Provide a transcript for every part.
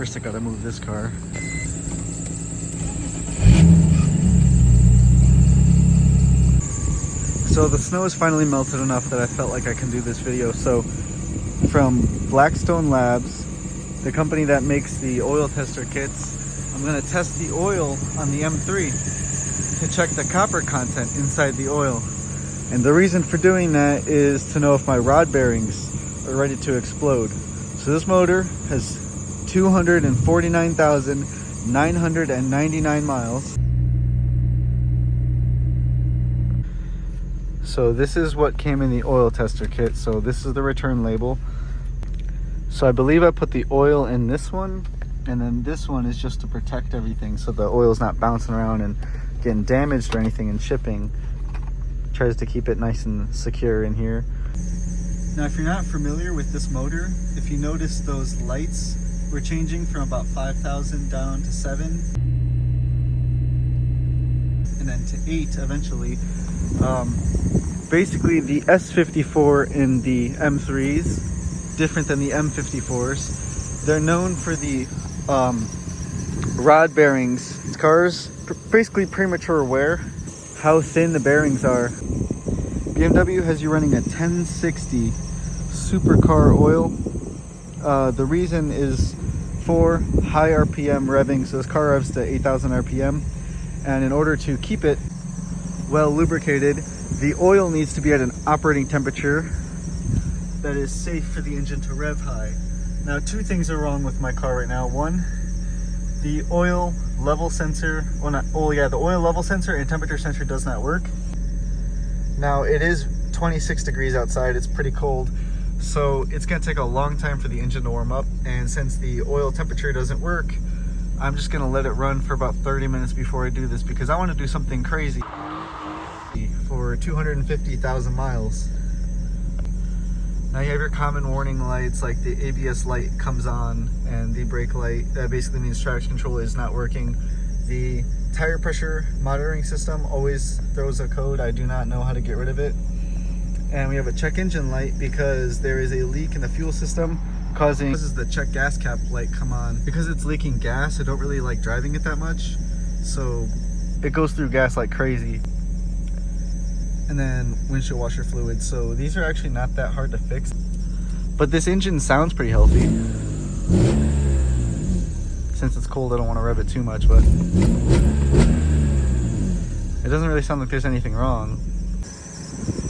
First I gotta move this car. So the snow has finally melted enough that I felt like I can do this video. So from Blackstone Labs, the company that makes the oil tester kits, I'm gonna test the oil on the M3 to check the copper content inside the oil. And the reason for doing that is to know if my rod bearings are ready to explode. So this motor has 249,999 miles. So this is what came in the oil tester kit. So this is the return label. So I believe I put the oil in this one, and then this one is just to protect everything so the oil's not bouncing around and getting damaged or anything in shipping. Tries to keep it nice and secure in here. Now if you're not familiar with this motor, if you notice those lights were changing from about 5,000 down to 7 and then to 8 eventually. Basically the S54 in the M3s, different than the M54s. They're known for the rod bearings. These cars, basically premature wear, how thin the bearings are. BMW has you running a 1060 supercar oil. The reason is for high RPM revving. So this car revs to 8,000 RPM. And in order to keep it well lubricated, the oil needs to be at an operating temperature that is safe for the engine to rev high. Now, two things are wrong with my car right now. One, the oil level sensor, the oil level sensor and temperature sensor does not work. Now, it is 26 degrees outside, it's pretty cold, so it's gonna take a long time for the engine to warm up, and since the oil temperature doesn't work, I'm just gonna let it run for about 30 minutes before I do this, because I wanna do something crazy for 250,000 miles. Now you have your common warning lights, like the ABS light comes on and the brake light. That basically means traction control is not working. The tire pressure monitoring system always throws a code. I do not know how to get rid of it. And we have a check engine light because there is a leak in the fuel system causes the check gas cap light come on. Because it's leaking gas, I don't really like driving it that much, so it goes through gas like crazy. And then windshield washer fluid. So these are actually not that hard to fix, but this engine sounds pretty healthy. Since it's cold, I don't want to rev it too much, but it doesn't really sound like there's anything wrong.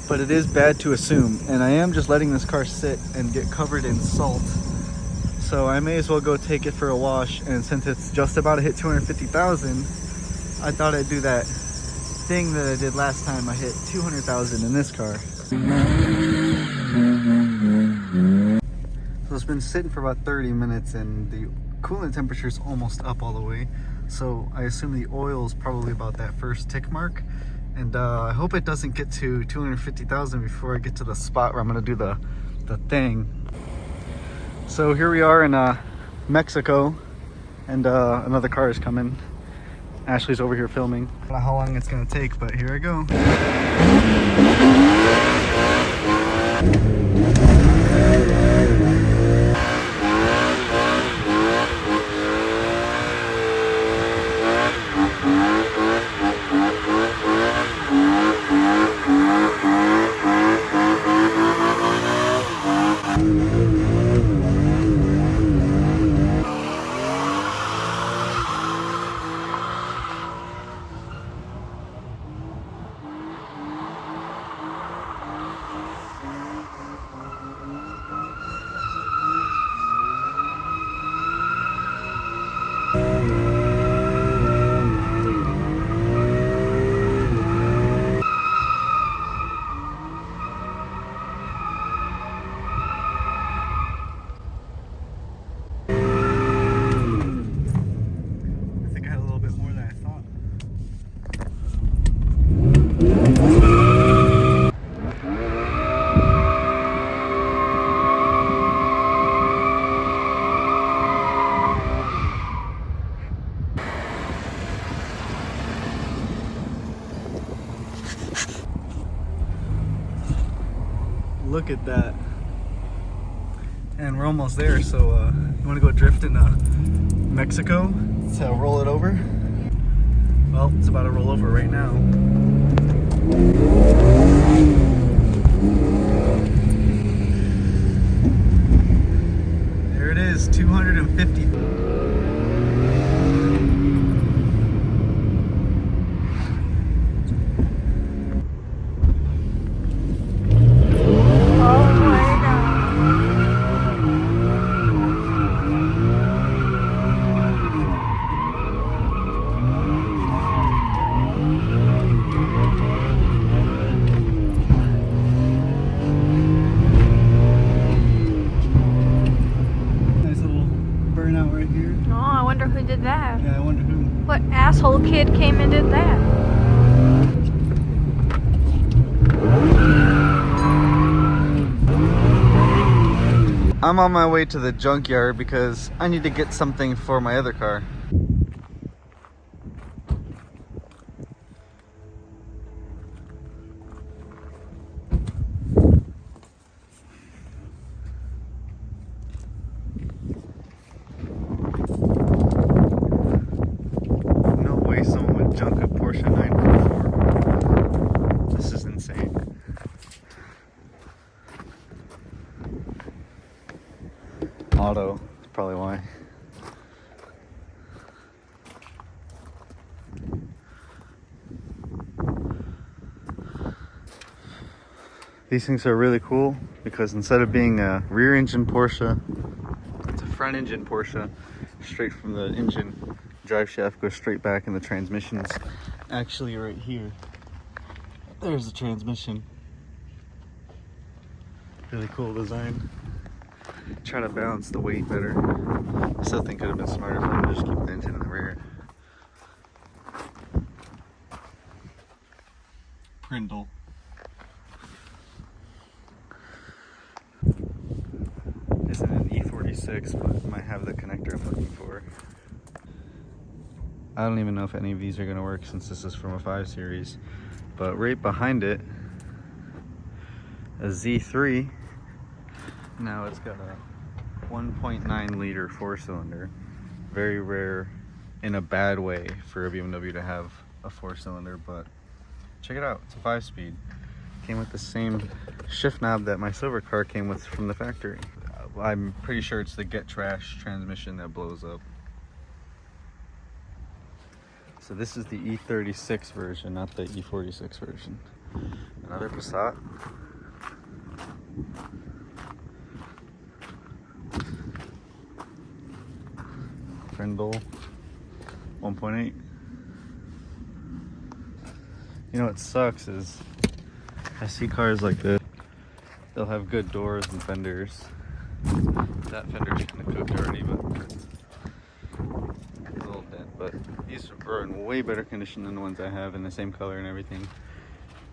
But it is bad to assume, and I am just letting this car sit and get covered in salt. So I may as well go take it for a wash, and since it's just about to hit 250,000, I thought I'd do that thing that I did last time. I hit 200,000 in this car. So it's been sitting for about 30 minutes and the coolant temperature is almost up all the way. So I assume the oil is probably about that first tick mark. And I hope it doesn't get to 250,000 before I get to the spot where I'm gonna do the thing. So here we are in Mexico, and another car is coming. Ashley's over here filming. I don't know how long it's gonna take, but here I go. Look at that. and we're almost there. So you want to go drift in Mexico? Let's roll it over. Well, it's about to roll over right now. There it is, 250. Burnout right here. Oh, I wonder who did that. Yeah, I wonder who. What asshole kid came and did that? I'm on my way to the junkyard because I need to get something for my other car. Junk a Porsche 944. This is insane. Auto, that's probably why. These things are really cool because instead of being a rear engine Porsche, it's a front engine Porsche. Straight from the engine, drive shaft goes straight back, and the transmission's actually right here. There's the transmission. Really cool design. Try to balance the weight better. I still think it would have been smarter for them to just keep the engine in the rear. Prindle. Isn't an E46, but might have the connector I'm looking for. I don't even know if any of these are going to work since this is from a 5 Series. But right behind it, a Z3. Now it's got a 1.9 liter 4-cylinder. Very rare in a bad way for a BMW to have a 4-cylinder, but check it out. It's a 5-speed. Came with the same shift knob that my silver car came with from the factory. I'm pretty sure it's the Get Trash transmission that blows up. So this is the E36 version, not the E46 version. Another Passat. Prindle 1.8. You know what sucks is I see cars like this. They'll have good doors and fenders. That fender's kind of cooked already, but a little dent. But these are in way better condition than the ones I have, in the same color and everything.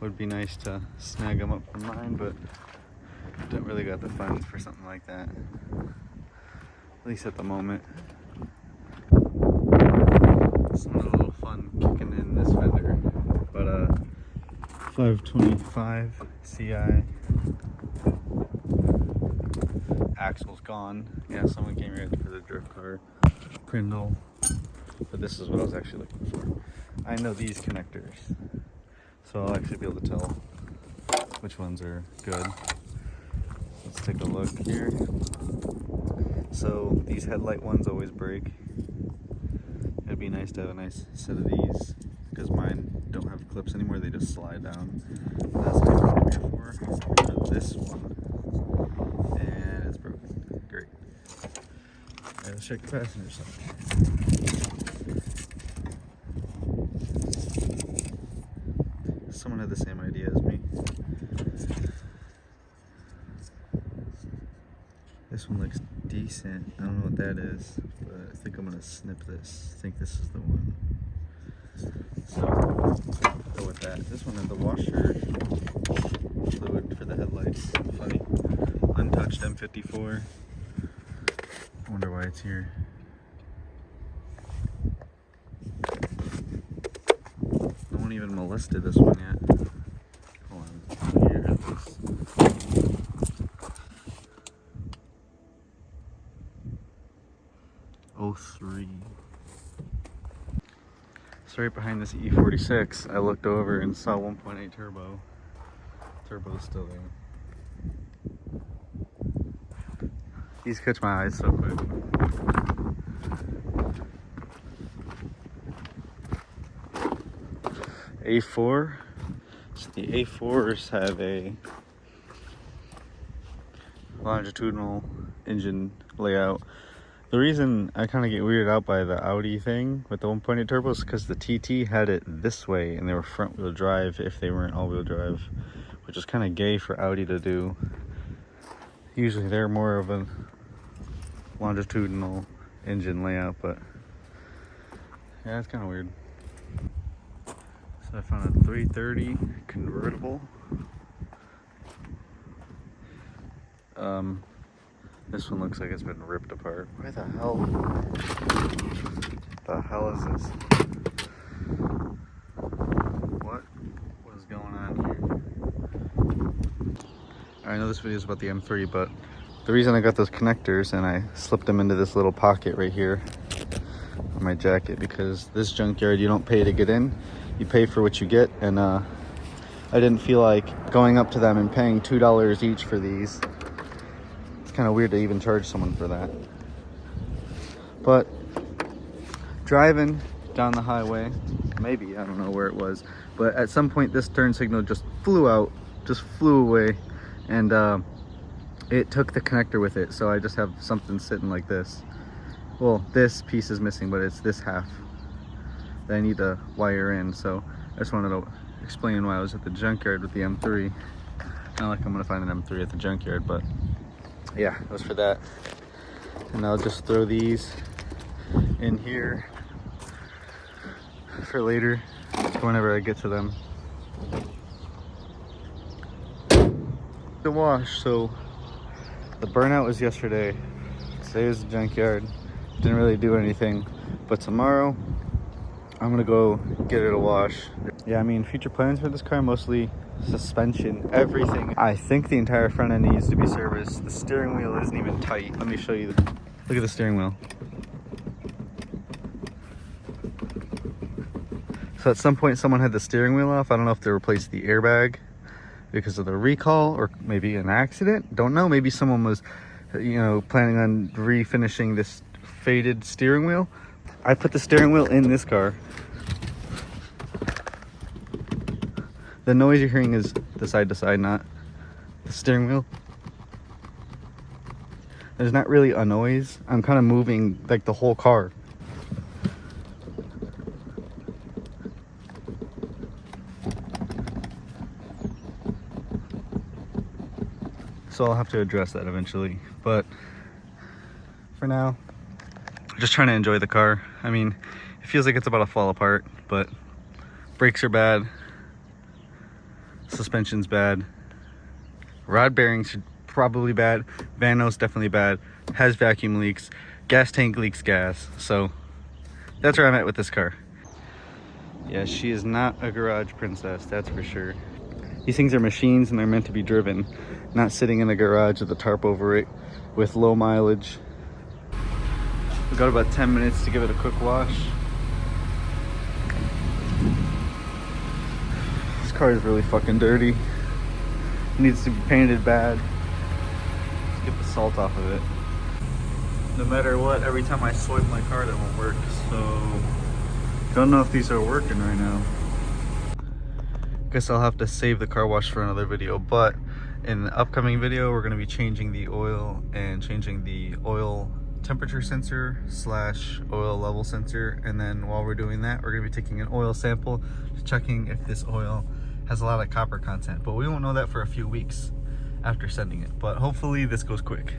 Would be nice to snag them up from mine, but don't really got the funds for something like that, at least at the moment. Some of the little fun kicking in this fender, but 525 CI. Axle's gone. Yeah, someone came here for the drift car. Prindle. But this is what I was actually looking for. I know these connectors, so I'll actually be able to tell which ones are good. Let's take a look here. So these headlight ones always break. It'd be nice to have a nice set of these, because mine don't have clips anymore, they just slide down. That's what I'm here for. This one. And it's broken. Great. Okay, let's check the passenger side. Someone had the same idea as me. This one looks decent. I don't know what that is, but I think I'm gonna snip this. I think this is the one. So go with that. This one had the washer fluid for the headlights. Funny. Untouched M54. I wonder why it's here. No one even molested this one yet. Hold on. Here is this. E43. So right behind this E46, I looked over and saw 1.8 turbo. Turbo's still there. These catch my eyes so quick. A4. So the A4s have a longitudinal engine layout. The reason I kind of get weirded out by the Audi thing with the 1.8 turbos is because the TT had it this way and they were front wheel drive if they weren't all wheel drive, which is kind of gay for Audi to do. Usually they're more of a longitudinal engine layout, but yeah, it's kind of weird. So I found a 330 convertible. This one looks like it's been ripped apart. Why the hell? The hell is this? What is going on here? I know this video is about the M3, but the reason I got those connectors and I slipped them into this little pocket right here on my jacket, because this junkyard, you don't pay to get in, you pay for what you get, and I didn't feel like going up to them and paying $2 each for these. It's kind of weird to even charge someone for that. But driving down the highway, maybe, I don't know where it was, but at some point this turn signal just flew out, just flew away, and it took the connector with it. So I just have something sitting like this. Well, this piece is missing, but it's this half that I need to wire in. So I just wanted to explain why I was at the junkyard with the M3. Not like I'm gonna find an M3 at the junkyard, but yeah, it was for that. And I'll just throw these in here for later, whenever I get to them. The wash, so the burnout was yesterday. Today was the junkyard. Didn't really do anything, but tomorrow I'm gonna go get it a wash. Yeah, I mean, future plans for this car, mostly suspension, everything. I think the entire front end needs to be serviced. The steering wheel isn't even tight. Let me show you. Look at the steering wheel. So at some point someone had the steering wheel off. I don't know if they replaced the airbag because of the recall or maybe an accident. Don't know. Maybe someone was, you know, planning on refinishing this faded steering wheel. I put the steering wheel in this car. The noise you're hearing is the side to side, not the steering wheel. There's not really a noise. I'm kind of moving like the whole car. So I'll have to address that eventually. But for now, just trying to enjoy the car. I mean, it feels like it's about to fall apart, but brakes are bad. Suspension's bad. Rod bearings are probably bad. Vano's definitely bad. Has vacuum leaks. Gas tank leaks gas. So that's where I'm at with this car. Yeah, she is not a garage princess, that's for sure. These things are machines and they're meant to be driven, not sitting in a garage with a tarp over it with low mileage. We've got about 10 minutes to give it a quick wash. This car is really fucking dirty. It needs to be painted bad. Let's get the salt off of it. No matter what, every time I swipe my car, that won't work. So, don't know if these are working right now. Guess I'll have to save the car wash for another video, but in the upcoming video, we're going to be changing the oil and changing the oil temperature sensor / oil level sensor. And then while we're doing that, we're going to be taking an oil sample, checking if this oil has a lot of copper content, but we won't know that for a few weeks after sending it, but hopefully this goes quick.